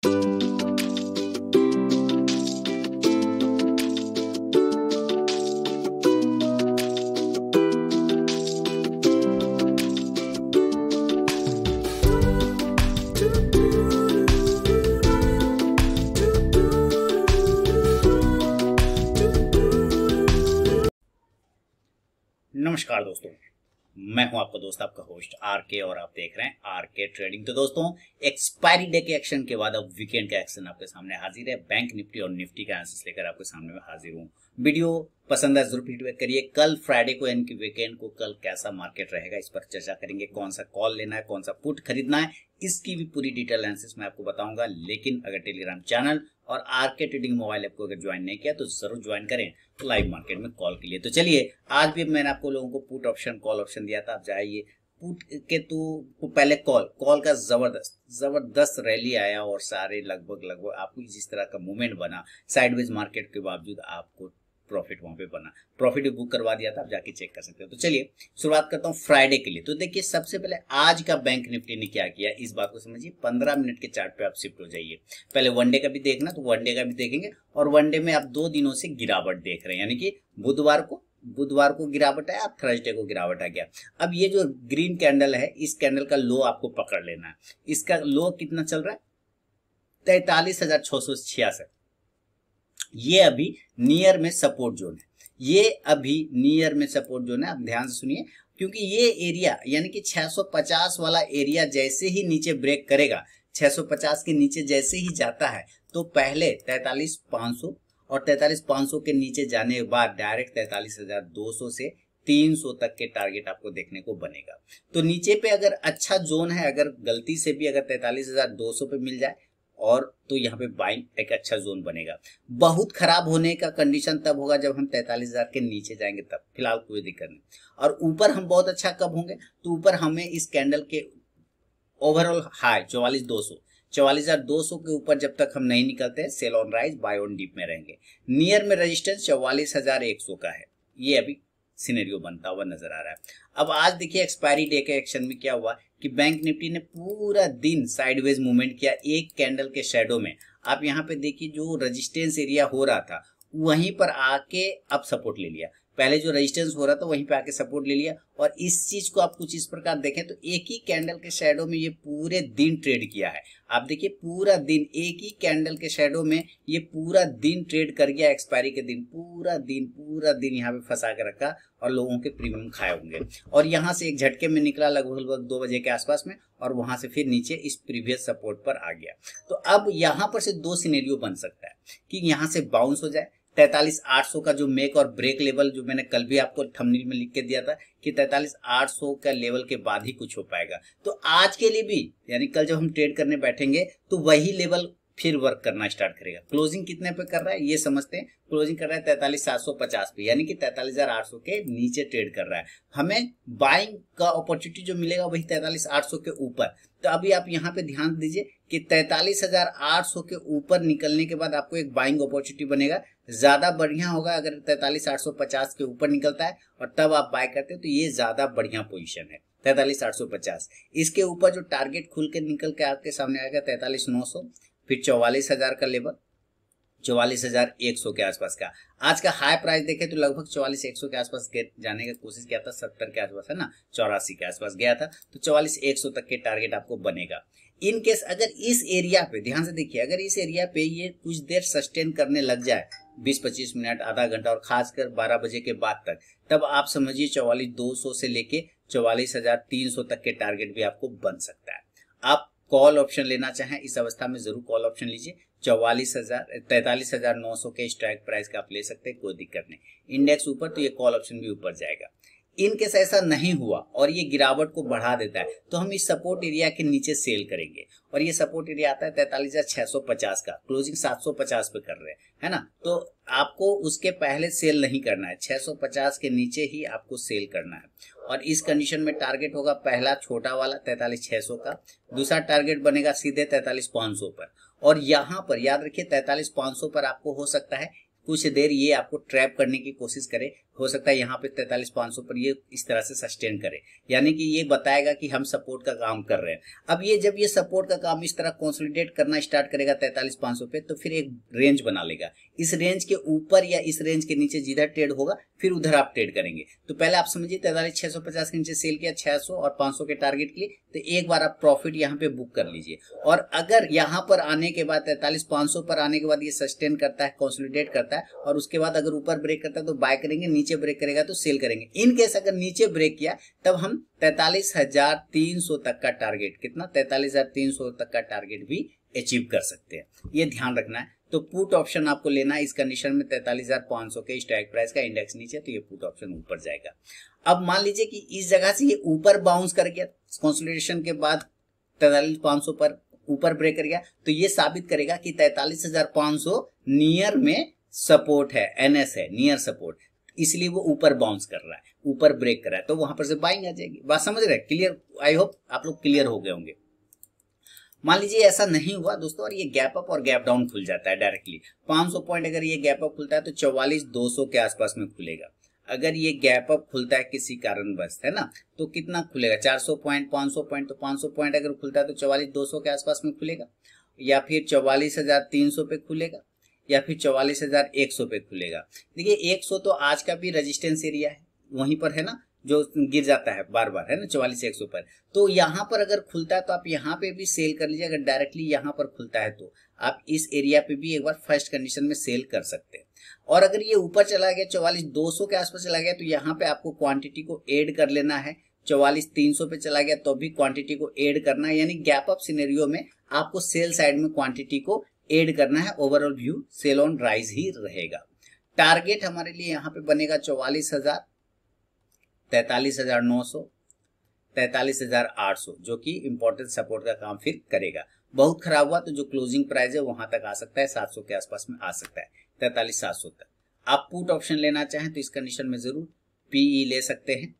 नमस्कार दोस्तों, मैं हूं आपका दोस्त, आपका होस्ट आरके और आप देख रहे हैं आरके ट्रेडिंग। तो दोस्तों, एक्सपायरी डे के एक्शन के बाद अब वीकेंड का एक्शन आपके सामने हाजिर है। बैंक निफ्टी और निफ्टी का एनालिसिस लेकर आपके सामने में हाजिर हूं। वीडियो पसंद है जरूर फीडबैक करिए। कल फ्राइडे को यानी कि वीकेंड को कल कैसा मार्केट रहेगा इस पर चर्चा करेंगे। कौन सा कॉल लेना है, कौन सा पुट खरीदना है, इसकी भी पूरी डिटेल एनालिसिस मैं आपको बताऊंगा। लेकिन अगर टेलीग्राम चैनल और आरके ट्रेडिंग मोबाइल ऐप को अगर ज्वाइन नहीं किया तो जरूर ज्वाइन करें लाइव मार्केट में कॉल के लिए। तो चलिए, आज भी मैंने आपको लोगों को पुट ऑप्शन कॉल ऑप्शन दिया था। आप जाइए पुट के तो पहले कॉल का जबरदस्त रैली आया और सारे लगभग आपको जिस तरह का मूवमेंट बना साइडवेज मार्केट के बावजूद आपको प्रॉफिट वहां पे बना, प्रॉफिट भी बुक करवा दिया था, आप जाके चेक कर सकते हो। तो चलिए शुरुआत करता हूँ फ्राइडे के लिए। तो देखिए, सबसे पहले आज का बैंक निफ्टी ने क्या किया इस बात को समझिए। 15 मिनट के चार्ट पे आप शिफ्ट हो जाइए। पहले वनडे का भी देखना तो वनडे का भी देखेंगे, और वनडे में आप 2 दिनों से गिरावट देख रहे हैं, यानी कि बुधवार को गिरावट है, थर्सडे को गिरावट आ गया। अब ये जो ग्रीन कैंडल है, इस कैंडल का लो आपको पकड़ लेना है। इसका लो कितना चल रहा है? 43,666। ये अभी नियर में सपोर्ट जोन है। आप ध्यान से सुनिए, क्योंकि ये एरिया यानी कि 650 वाला एरिया जैसे ही नीचे ब्रेक करेगा, 650 के नीचे जैसे ही जाता है तो पहले 43,500 और 43,500 के नीचे जाने के बाद डायरेक्ट 43,200 से 300 तक के टारगेट आपको देखने को बनेगा। तो नीचे पे अगर अच्छा जोन है, अगर गलती से भी अगर 43,200 पे मिल जाए और तो यहाँ पे बाइंग एक अच्छा जोन बनेगा। बहुत खराब होने का कंडीशन तब होगा जब हम 43,000 के नीचे जाएंगे, तब फिलहाल कोई दिक्कत नहीं। और ऊपर हम बहुत अच्छा कब होंगे? तो ऊपर हमें इस कैंडल के ओवरऑल हाई 44,200 के ऊपर जब तक हम नहीं निकलते हैं, sell on rise buy on dip में रहेंगे। नियर में रेजिस्टेंस 44,100 का है, ये अभी सिनेरियो बनता हुआ नजर आ रहा है। अब आज देखिए एक्सपायरी डे के एक्शन में क्या हुआ कि बैंक निफ्टी ने पूरा दिन साइडवेज मूवमेंट किया एक कैंडल के शैडो में। आप यहाँ पे देखिए, जो रेजिस्टेंस एरिया हो रहा था वहीं पर आके अब सपोर्ट ले लिया। पहले जो रेजिस्टेंस हो रहा था वहीं पे आके सपोर्ट ले लिया। और इस चीज को आप कुछ इस प्रकार देखें तो एक ही कैंडल के शैडो में ये पूरे दिन ट्रेड किया है। आप देखिए, पूरा दिन एक ही कैंडल के शैडो में ये पूरा दिन ट्रेड कर गया। एक्सपायरी के दिन पूरा दिन यहाँ पे फंसा के रखा और लोगों के प्रीमियम खाए होंगे। और यहाँ से एक झटके में निकला लगभग 2 बजे के आसपास में, और वहां से फिर नीचे इस प्रीवियस सपोर्ट पर आ गया। तो अब यहाँ पर से 2 सिनेरियो बन सकता है कि यहाँ से बाउंस हो जाए 43,800 का जो मेक और ब्रेक लेवल, जो मैंने कल भी आपको थंबनेल में लिख के दिया था कि 43,800 का लेवल के बाद ही कुछ हो पाएगा। तो आज के लिए भी, यानी कल जब हम ट्रेड करने बैठेंगे तो वही लेवल फिर वर्क करना स्टार्ट करेगा। क्लोजिंग कितने पे कर रहा है ये समझते हैं। क्लोजिंग कर रहा है 43,750 पे, यानी कि 43,800 के नीचे ट्रेड कर रहा है। हमें बाइंग का अपॉर्चुनिटी जो मिलेगा वही 43,800 के ऊपर। तो अभी आप यहाँ पे ध्यान दीजिए कि 43,800 के ऊपर निकलने के बाद आपको एक बाइंग अपॉर्चुनिटी बनेगा। ज्यादा बढ़िया होगा अगर 43,850 के ऊपर निकलता है और तब आप बाय करते हैं, तो ये ज्यादा बढ़िया पोजीशन है 43,850। इसके ऊपर जो टारगेट खुल के निकल के आपके सामने आएगा 43,900, फिर 44,000 का लेवल, 44,100 के आसपास का। आज का हाई प्राइस देखे तो लगभग 44,100 के आसपास जाने की कोशिश किया था, 70 के आसपास है ना, 84 के आसपास गया था। तो 44,100 तक के टारगेट आपको बनेगा। इन केस अगर इस एरिया पे ध्यान से देखिए, अगर इस एरिया पे ये कुछ देर सस्टेन करने लग जाए 20-25 मिनट, आधा घंटा, और खासकर 12 बजे के बाद तक, तब आप समझिए 44,200 से लेके 44,300 तक के टारगेट भी आपको बन सकता है। आप कॉल ऑप्शन लेना चाहें इस अवस्था में जरूर कॉल ऑप्शन लीजिए। 43,900 के स्ट्राइक प्राइस का आप ले सकते हैं, कोई दिक्कत नहीं। इंडेक्स ऊपर तो ये कॉल ऑप्शन भी ऊपर जाएगा। इनकेस ऐसा नहीं हुआ और ये गिरावट को बढ़ा देता है तो हम इस सपोर्ट एरिया के नीचे सेल करेंगे। और ये सपोर्ट एरिया आता है 43,650 का, क्लोजिंग 750 पे कर रहे हैं, है ना। तो आपको उसके पहले सेल नहीं करना है, 650 के नीचे ही आपको सेल करना है। और इस कंडीशन में टारगेट होगा पहला छोटा वाला 43,600 का, दूसरा टारगेट बनेगा सीधे 43,500 पर। और यहाँ पर याद रखिए 43,500 पर आपको हो सकता है कुछ देर ये आपको ट्रैप करने की कोशिश करे, हो सकता है यहाँ पे 43,500 पर ये इस तरह से सस्टेन करे, यानी कि ये बताएगा कि हम सपोर्ट का काम कर रहे हैं। अब ये जब ये सपोर्ट का काम इस तरह कंसोलिडेट करना स्टार्ट करेगा 43,500 पे, तो फिर एक रेंज बना लेगा। इस रेंज के ऊपर या इस रेंज के नीचे जिधर ट्रेड होगा फिर उधर आप ट्रेड करेंगे। तो पहले आप समझिए 43,650 के नीचे सेल किया 600 और 500 के टारगेट के लिए, तो एक बार आप प्रॉफिट यहाँ पे बुक कर लीजिए। और अगर यहाँ पर आने के बाद 43,500 पर आने के बाद ये सस्टेन करता है, कंसोलिडेट करता है और उसके बाद अगर ऊपर ब्रेक करता है तो बाय करेंगे, नीचे ब्रेक करेगा तो सेल करेंगे। इन केस अगर नीचे ब्रेक किया तब हम 43,300 तक का टारगेट, कितना 43,300 तक का टारगेट भी अचीव कर सकते हैं, ये ध्यान रखना है। तो पुट ऑप्शन आपको लेना है इस कंडीशन में 43,500 के स्ट्राइक प्राइस का, इंडेक्स नीचे तो ये पुट ऑप्शन ऊपर जाएगा। अब मान लीजिए कि इस जगह से ये ऊपर बाउंस कर गया, कंसोलिडेशन के बाद 43,500 पर ऊपर ब्रेक कर गया, तो ये साबित करेगा कि 43,500 नियर में सपोर्ट है, एनएस है, नियर सपोर्ट, इसलिए वो ऊपर बाउंस कर रहा है, ऊपर ब्रेक कर रहा है, तो वहां पर से बाइंग आ जाएगी। बात समझ रहे हैं? क्लियर? आई होप आप लोग क्लियर हो गए होंगे। मान लीजिए ऐसा नहीं हुआ दोस्तों और ये गैप अप और गैप डाउन खुल जाता है डायरेक्टली 500 पॉइंट, अगर ये गैप अप खुलता है तो 44,200 के आसपास में खुलेगा। अगर ये गैप अप खुलता है किसी कारणवश, है ना, तो कितना खुलेगा? 400 पॉइंट, 500 पॉइंट, तो 500 पॉइंट अगर खुलता है तो 44,200 के आसपास में खुलेगा, या फिर 44,300 पे खुलेगा, या फिर 44,100 पे खुलेगा। देखिए 100 तो आज का भी रेजिस्टेंस एरिया है, वहीं पर है ना, जो गिर जाता है बार बार, है ना, 44,100 पर। तो यहाँ पर अगर खुलता है तो आप यहाँ पे भी सेल कर लीजिए। अगर डायरेक्टली यहाँ पर खुलता है तो आप इस एरिया पे भी एक बार फर्स्ट कंडीशन में सेल कर सकते हैं। और अगर ये ऊपर चला गया 44,200 के आसपास चला गया तो यहाँ पे आपको क्वांटिटी को ऐड कर लेना है। 44,300 पे चला गया तो भी क्वांटिटी को ऐड करना है, यानी गैप अप सिनेरियो में आपको सेल साइड में क्वांटिटी को ऐड करना है। Overall view sell on rise ही रहेगा। टारगेट हमारे लिए यहाँ पे बनेगा 44,000, 43,900, 43,800, जो कि इंपॉर्टेंट सपोर्ट का काम फिर करेगा। बहुत खराब हुआ तो जो क्लोजिंग प्राइस है वहां तक आ सकता है, 700 के आसपास में आ सकता है, 43,700 तक। आप पुट ऑप्शन लेना चाहें तो इस कंडीशन में जरूर पीई ले सकते हैं।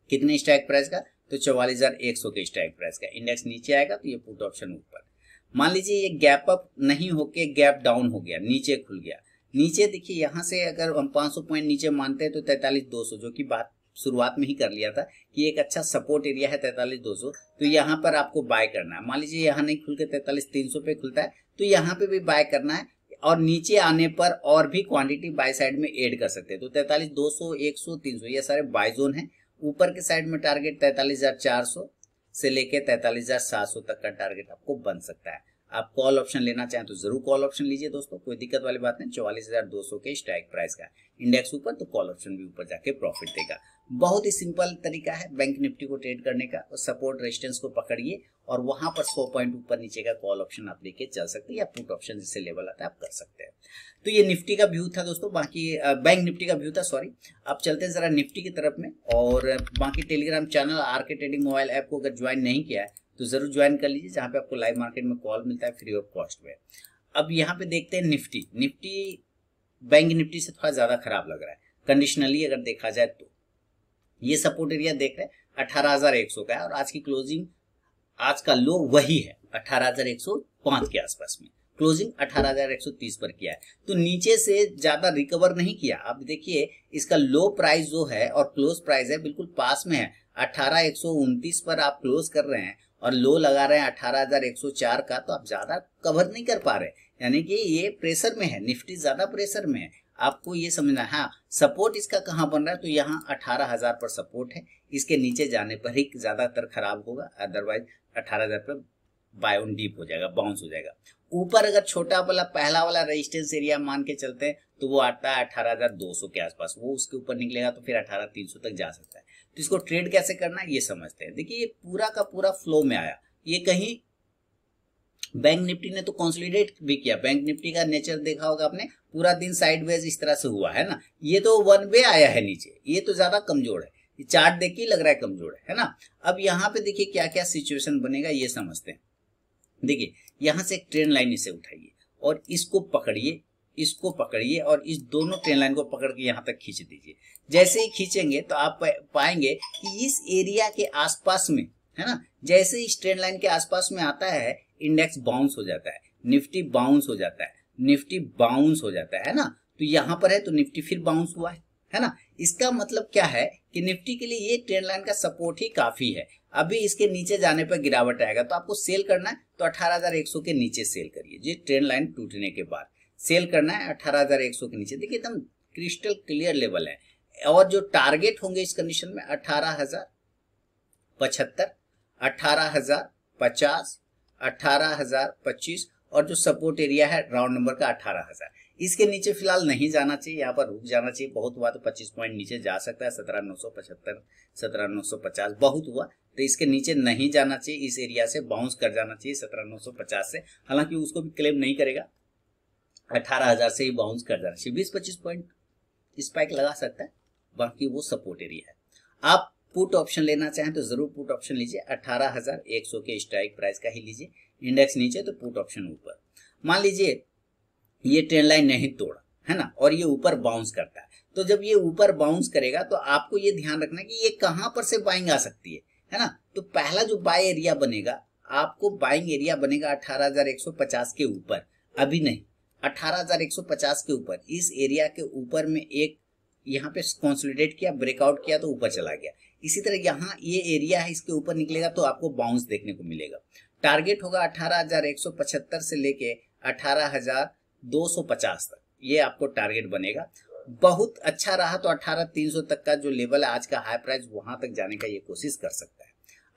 कितने स्ट्राइक प्राइस का? तो 44,100 के स्ट्राइक प्राइस का। इंडेक्स नीचे आएगा तो ये पुट ऑप्शन ऊपर। मान लीजिए ये गैप अप नहीं होके गैप डाउन हो गया, नीचे खुल गया। नीचे देखिए यहाँ से अगर हम 500 पॉइंट नीचे मानते हैं तो 43,200, जो कि बात शुरुआत में ही कर लिया था कि एक अच्छा सपोर्ट एरिया है 43,200, तो यहाँ पर आपको बाय करना है। मान लीजिए यहाँ नहीं खुल के 43,300 पे खुलता है तो यहाँ पे भी बाय करना है, और नीचे आने पर और भी क्वांटिटी बाय साइड में ऐड कर सकते हैं। तो 43,200, 100, 300 ये सारे बाय जोन है। ऊपर के साइड में टारगेट 43,400 से लेके 43,700 तक का टारगेट आपको बन सकता है। आप कॉल ऑप्शन लेना चाहें तो जरूर कॉल ऑप्शन लीजिए दोस्तों, कोई दिक्कत वाली बात नहीं। 44,200 के स्ट्राइक प्राइस का, इंडेक्स ऊपर तो कॉल ऑप्शन भी ऊपर जाके प्रॉफिट देगा। बहुत ही सिंपल तरीका है बैंक निफ्टी को ट्रेड करने का। और सपोर्ट रेजिस्टेंस को पकड़िए और वहां पर 100 पॉइंट ऊपर नीचे का कॉल ऑप्शन आप लेके चल सकते हैं, या पुट ऑप्शन जिससे लेवल आता है आप कर सकते हैं। तो ये निफ्टी का व्यू था दोस्तों, बाकी बैंक निफ्टी का व्यू था, सॉरी। अब चलते हैं जरा निफ्टी की तरफ में। और बाकी Telegram channel RK trading mobile app को अगर ज्वाइन नहीं किया है तो जरूर ज्वाइन कर लीजिए, जहां पे आपको लाइव मार्केट में कॉल मिलता है फ्री ऑफ कॉस्ट में। अब यहाँ पे देखते हैं निफ्टी बैंक निफ्टी से थोड़ा ज्यादा खराब लग रहा है कंडीशनली अगर देखा जाए तो। ये सपोर्ट एरिया देख रहे हैं 18,100 का है, और आज की क्लोजिंग, आज का लो वही है 18,105 के आसपास में। क्लोजिंग 18,130 पर किया है, तो नीचे से ज्यादा रिकवर नहीं किया। अब देखिए इसका लो प्राइस जो है और क्लोज प्राइस है बिल्कुल पास में है। 18,129 पर आप क्लोज कर रहे हैं और लो लगा रहे हैं 18,104 का, तो आप ज्यादा कवर नहीं कर पा रहे, यानी कि ये प्रेशर में है, निफ्टी ज्यादा प्रेशर में है। आपको ये समझना है। हाँ, सपोर्ट इसका कहाँ बन रहा है? तो यहाँ 18,000 पर सपोर्ट है, इसके नीचे जाने पर ही ज्यादातर खराब होगा, अदरवाइज 18,000 पर बाय ऑन डीप हो जाएगा, बाउंस हो जाएगा। ऊपर अगर छोटा वाला पहला वाला रेजिस्टेंस एरिया मान के चलते हैं तो वो आता है 18,200 के आसपास, वो उसके ऊपर निकलेगा तो फिर 18,300 तक जा सकता है। तो इसको ट्रेड कैसे करना है ये समझते हैं। देखिए ये पूरा का पूरा फ्लो में आया, ये कहीं बैंक निफ्टी ने तो कंसोलिडेट भी किया। बैंक निफ्टी का नेचर देखा होगा आपने, पूरा दिन साइडवेज इस तरह से हुआ है ना, ये तो वन वे आया है नीचे, ये तो ज्यादा कमजोर है, ये चार्ट देख के लग रहा है कमजोर है ना। अब यहाँ पे देखिए क्या क्या सिचुएशन बनेगा ये समझते हैं। देखिए यहाँ से एक ट्रेंड लाइन इसे उठाइए और इसको पकड़िए, इसको पकड़िए और इस दोनों ट्रेंड लाइन को पकड़ के यहाँ तक खींच दीजिए। जैसे ही खींचेंगे तो आप पाएंगे कि इस एरिया के आसपास में, है ना, जैसे ही इस ट्रेंड लाइन के आसपास में आता है इंडेक्स बाउंस हो जाता है, निफ्टी बाउंस हो जाता है, निफ्टी बाउंस हो जाता है ना। तो यहाँ पर है तो निफ्टी फिर बाउंस हुआ है ना। इसका मतलब क्या है कि निफ्टी के लिए ये ट्रेंड लाइन का सपोर्ट ही काफी है। अभी इसके नीचे जाने पर गिरावट आएगा, तो आपको सेल करना है तो 18,100 के नीचे सेल करिए। ये ट्रेंड लाइन टूटने के बाद सेल करना है 18,100 के नीचे। देखिए एकदम क्रिस्टल क्लियर लेवल है। और जो टारगेट होंगे इस कंडीशन में 18,075, 18,050, 18,025 और जो सपोर्ट एरिया है राउंड नंबर का 18,000। इसके नीचे फिलहाल नहीं जाना चाहिए, यहाँ पर रुक जाना चाहिए। बहुत हुआ तो 25 पॉइंट नीचे जा सकता है, 17,975, 17,950 बहुत हुआ तो इसके नीचे नहीं जाना चाहिए। इस एरिया से बाउंस कर जाना चाहिए 17,950 से। हालांकि उसको भी क्लेम नहीं करेगा, 18,000 से ही बाउंस कर जाना चाहिए। 20-25 पॉइंट स्पाइक लगा सकता है, बाकी वो सपोर्ट एरिया है। आप पुट ऑप्शन लेना चाहें तो जरूर पुट ऑप्शन लीजिए, 18,100 के स्ट्राइक प्राइस का ही लीजिए। इंडेक्स नीचे तो पुट ऑप्शन ऊपर। मान लीजिए ये ट्रेंड लाइन नहीं तोड़ा है ना, और ये ऊपर बाउंस करता है, तो जब ये ऊपर बाउंस करेगा तो आपको ये ध्यान रखना कि ये कहां पर से बाइंग आ सकती है ना। तो पहला जो बाय एरिया बनेगा, आपको बाइंग एरिया बनेगा 18,150 के ऊपर, अभी नहीं 18,150 के ऊपर। इस एरिया के ऊपर में एक यहाँ पे कंसोलिडेट किया, ब्रेकआउट किया तो ऊपर चला गया। इसी तरह यहाँ ये एरिया है, इसके ऊपर निकलेगा तो आपको बाउंस देखने को मिलेगा। टारगेट होगा 18,175 से लेके 18,250 तक, ये आपको टारगेट बनेगा। बहुत अच्छा रहा तो 18,300 तक का जो लेवल है आज का हाई प्राइस, वहां तक जाने का ये कोशिश कर सकता है।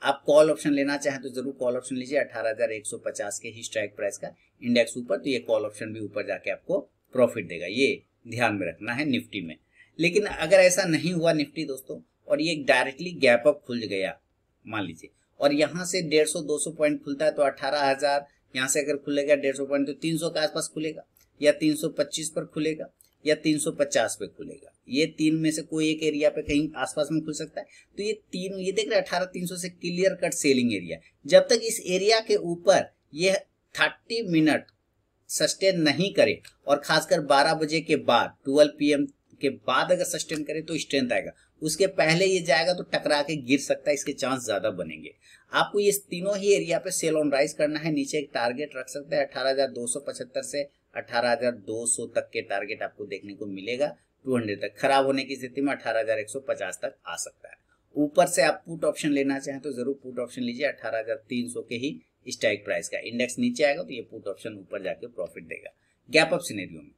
आप कॉल ऑप्शन लेना चाहें तो जरूर कॉल ऑप्शन लीजिए, 18,150 के ही स्ट्राइक प्राइस का। इंडेक्स ऊपर तो ये कॉल ऑप्शन भी ऊपर जाके आपको प्रॉफिट देगा, ये ध्यान में रखना है निफ्टी में। लेकिन अगर ऐसा नहीं हुआ निफ्टी दोस्तों, और ये डायरेक्टली गैप अप खुल गया मान लीजिए, और यहाँ से 150-200 पॉइंट खुलता है तो 18,000, यहाँ से अगर खुलेगा 150 पॉइंट तो 300 के आसपास खुलेगा, या 325 पर खुलेगा, या 350 पे खुलेगा। ये तीन में से कोई एक एरिया पे कहीं आसपास में खुल सकता है। तो ये तीन, ये देख रहे हैं 18,300 से क्लियर कट सेलिंग एरिया। जब तक इस एरिया के ऊपर ये 30 मिनट सस्टेन नहीं करे, और खासकर 12 बजे के बाद 12 PM के बाद अगर सस्टेन करे तो स्ट्रेंथ आएगा। उसके पहले ये जाएगा तो टकरा के गिर सकता है, इसके चांस ज्यादा बनेंगे। आपको ये तीनों ही एरिया पे सेल ऑन राइज करना है। नीचे एक टारगेट रख सकते हैं 18,275 से 18,200 तक के टारगेट आपको देखने को मिलेगा। 200 तक खराब होने की स्थिति में 18,150 तक आ सकता है। ऊपर से आप पुट ऑप्शन लेना चाहें तो जरूर पुट ऑप्शन लीजिए, 18,300 के ही स्ट्राइक प्राइस का। इंडेक्स नीचे आएगा तो ये पुट ऑप्शन ऊपर जाके प्रॉफिट देगा गैप अप सिनेरियो में।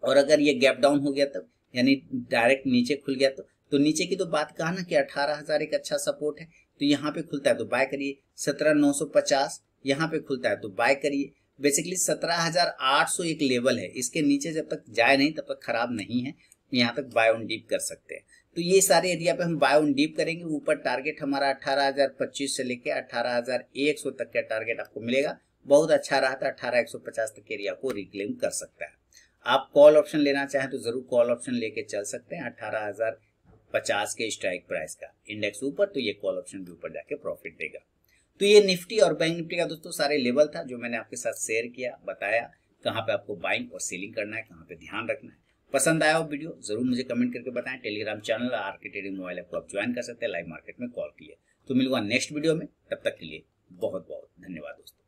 और अगर ये गैप डाउन हो गया तब, यानी डायरेक्ट नीचे खुल गया तो नीचे की तो बात कहा ना कि 18,000 एक अच्छा सपोर्ट है, तो यहाँ पे खुलता है तो बाय करिए। 17,950 यहाँ पे खुलता है तो बाय करिए। बेसिकली 17,800 एक लेवल है, इसके नीचे जब तक जाए नहीं तब तक खराब नहीं है, यहाँ तक बाय ऑन डीप कर सकते हैं। तो ये सारे एरिया पे हम बाय ऑन डीप करेंगे। ऊपर टारगेट हमारा 18,025 से लेके 18,100 तक का टारगेट आपको मिलेगा। बहुत अच्छा रहा था 18,150 तक के एरिया को रिक्लेम कर सकता है। आप कॉल ऑप्शन लेना चाहें तो जरूर कॉल ऑप्शन लेके चल सकते हैं 18,050 के स्ट्राइक प्राइस का। इंडेक्स ऊपर तो ये कॉल ऑप्शन भी ऊपर जाके प्रॉफिट देगा। तो ये निफ्टी और बैंक निफ्टी का दोस्तों सारे लेवल था जो मैंने आपके साथ शेयर किया, बताया कहाँ पे आपको बाइंग और सेलिंग करना है, कहाँ पे ध्यान रखना है। पसंद आया हो वीडियो जरूर मुझे कमेंट करके बताएं। Telegram channel RK trading mobile app को आप ज्वाइन कर सकते हैं लाइव मार्केट में कॉल किए। तो मिलूंगा नेक्स्ट वीडियो में, तब तक के लिए बहुत बहुत धन्यवाद दोस्तों।